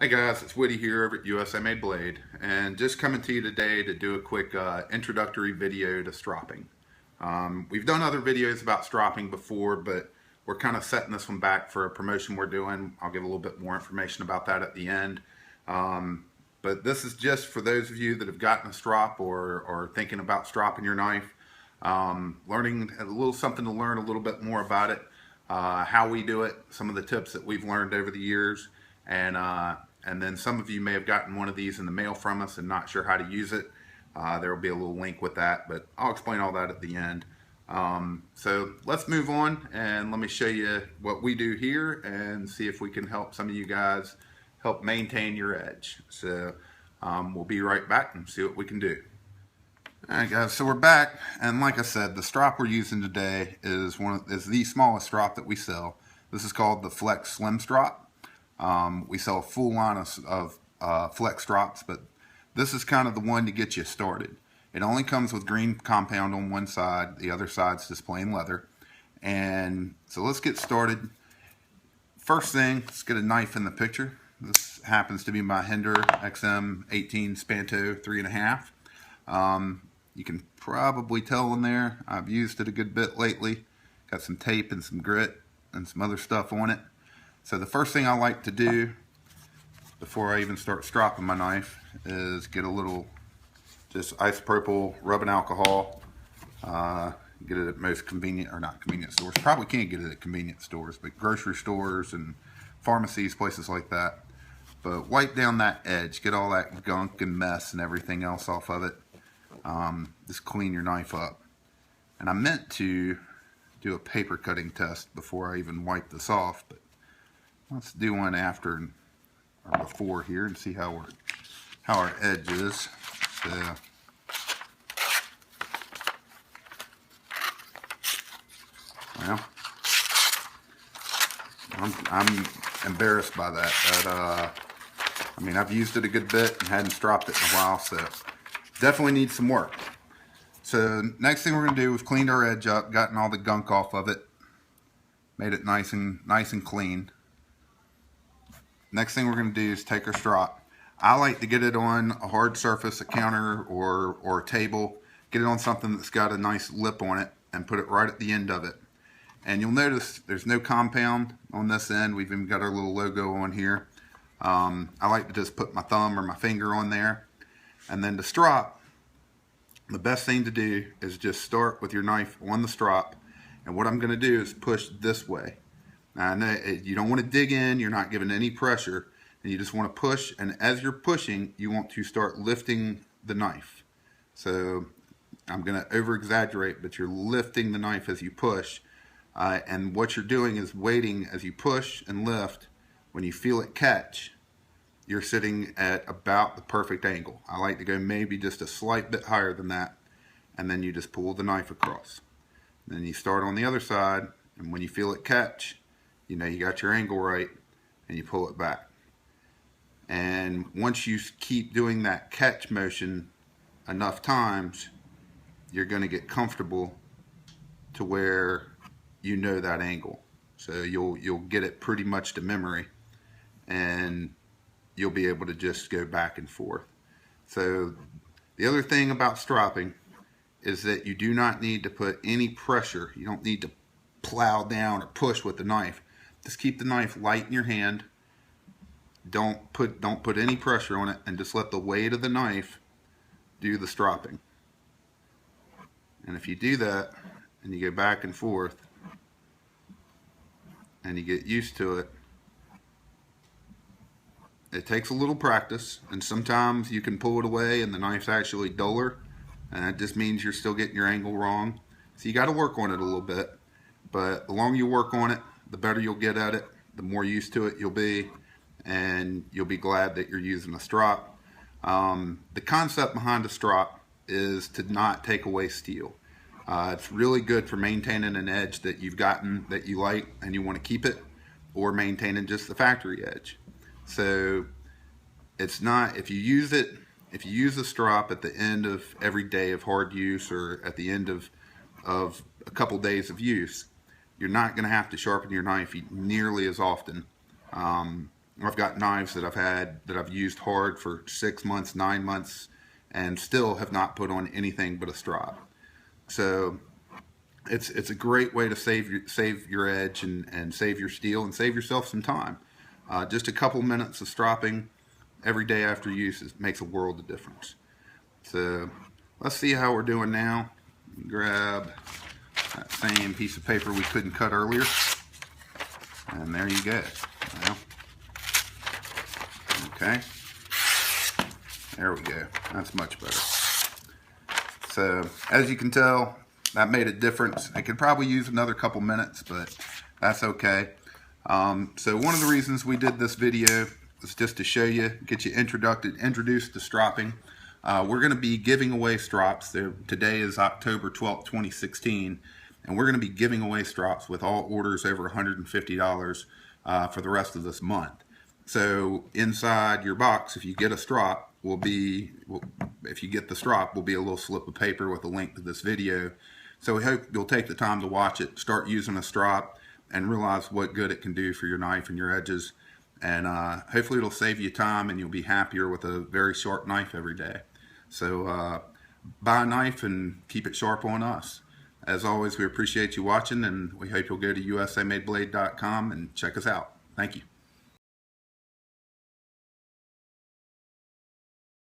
Hey guys, it's Woody here over at USA Made Blade, and just coming to you today to do a quick introductory video to stropping. We've done other videos about stropping before, but we're kind of setting this one back for a promotion we're doing. I'll give a little bit more information about that at the end. But this is just for those of you that have gotten a strop or thinking about stropping your knife, learning a little something to learn a little bit more about it, how we do it, some of the tips that we've learned over the years, and then some of you may have gotten one of these in the mail from us and not sure how to use it. There will be a little link with that, but I'll explain all that at the end. So let's move on and let me show you what we do here and see if we can help some of you guys help maintain your edge. So we'll be right back and see what we can do. Alright guys, so we're back, and like I said, the strop we're using today is the smallest strop that we sell. This is called the Flex Slim Strop. We sell a full line of flex strops, but this is kind of the one to get you started. It only comes with green compound on one side, the other side's just plain leather. And so let's get started. First thing, let's get a knife in the picture. This happens to be my Hinder XM18 Spanto 3.5. You can probably tell in there, I've used it a good bit lately. Got some tape and some grit and some other stuff on it. So the first thing I like to do before I even start stropping my knife is get a little just isopropyl rubbing alcohol. Get it at most convenient, or not convenient stores. Probably can't get it at convenience stores, but grocery stores and pharmacies, places like that. But wipe down that edge, get all that gunk and mess and everything else off of it. Just clean your knife up. And I meant to do a paper cutting test before I even wipe this off, but let's do one after or before here and see how our edge is. So, well, I'm embarrassed by that. I mean, I've used it a good bit and hadn't stropped it in a while, so definitely needs some work. So next thing we're going to do, we've cleaned our edge up, gotten all the gunk off of it, made it nice and clean. Next thing we're going to do is take our strop. I like to get it on a hard surface, a counter or a table, get it on something that's got a nice lip on it, and put it right at the end of it. And you'll notice there's no compound on this end. We've even got our little logo on here. I like to just put my thumb or my finger on there. And then to strop, the best thing to do is just start with your knife on the strop. And what I'm going to do is push this way. Now, I know you don't want to dig in, you're not giving any pressure, and you just want to push, and as you're pushing, you want to start lifting the knife. So I'm going to over exaggerate, but you're lifting the knife as you push, and what you're doing is waiting as you push and lift. When you feel it catch, you're sitting at about the perfect angle. I like to go maybe just a slight bit higher than that, and then you just pull the knife across. Then you start on the other side, and when you feel it catch, you know you got your angle right, and you pull it back. And once you keep doing that catch motion enough times, you're going to get comfortable to where you know that angle. So you'll get it pretty much to memory, and you'll be able to just go back and forth. So the other thing about stropping is that you do not need to put any pressure. You don't need to plow down or push with the knife. Just keep the knife light in your hand. Don't put any pressure on it, and just let the weight of the knife do the stropping. And if you do that and you go back and forth and you get used to it, it takes a little practice, and sometimes you can pull it away and the knife's actually duller, and that just means you're still getting your angle wrong. So you got to work on it a little bit, but the longer you work on it, the better you'll get at it, the more used to it you'll be, and you'll be glad that you're using a strop. The concept behind a strop is to not take away steel. It's really good for maintaining an edge that you've gotten that you like and you want to keep it, or maintaining just the factory edge. So it's not, if you use a strop at the end of every day of hard use, or at the end of a couple days of use, you're not going to have to sharpen your knife nearly as often. I've got knives that I've used hard for 6 months, 9 months, and still have not put on anything but a strop. So it's a great way to save your edge and save your steel and save yourself some time. Just a couple minutes of stropping every day after use makes a world of difference. So let's see how we're doing now. Grab that same piece of paper we couldn't cut earlier, and there you go. Well, okay, there we go. That's much better. So as you can tell, that made a difference. I could probably use another couple minutes, but that's okay. So one of the reasons we did this video was just to show you, get you introduced to stropping. We're going to be giving away strops. Today is October 12th, 2016, and we're going to be giving away strops with all orders over $150 for the rest of this month. So inside your box, if you get a strop, will be a little slip of paper with a link to this video. So we hope you'll take the time to watch it, start using a strop, and realize what good it can do for your knife and your edges. And hopefully it'll save you time and you'll be happier with a very sharp knife every day. So buy a knife and keep it sharp on us. As always, we appreciate you watching, and we hope you'll go to usamadeblade.com and check us out. Thank you.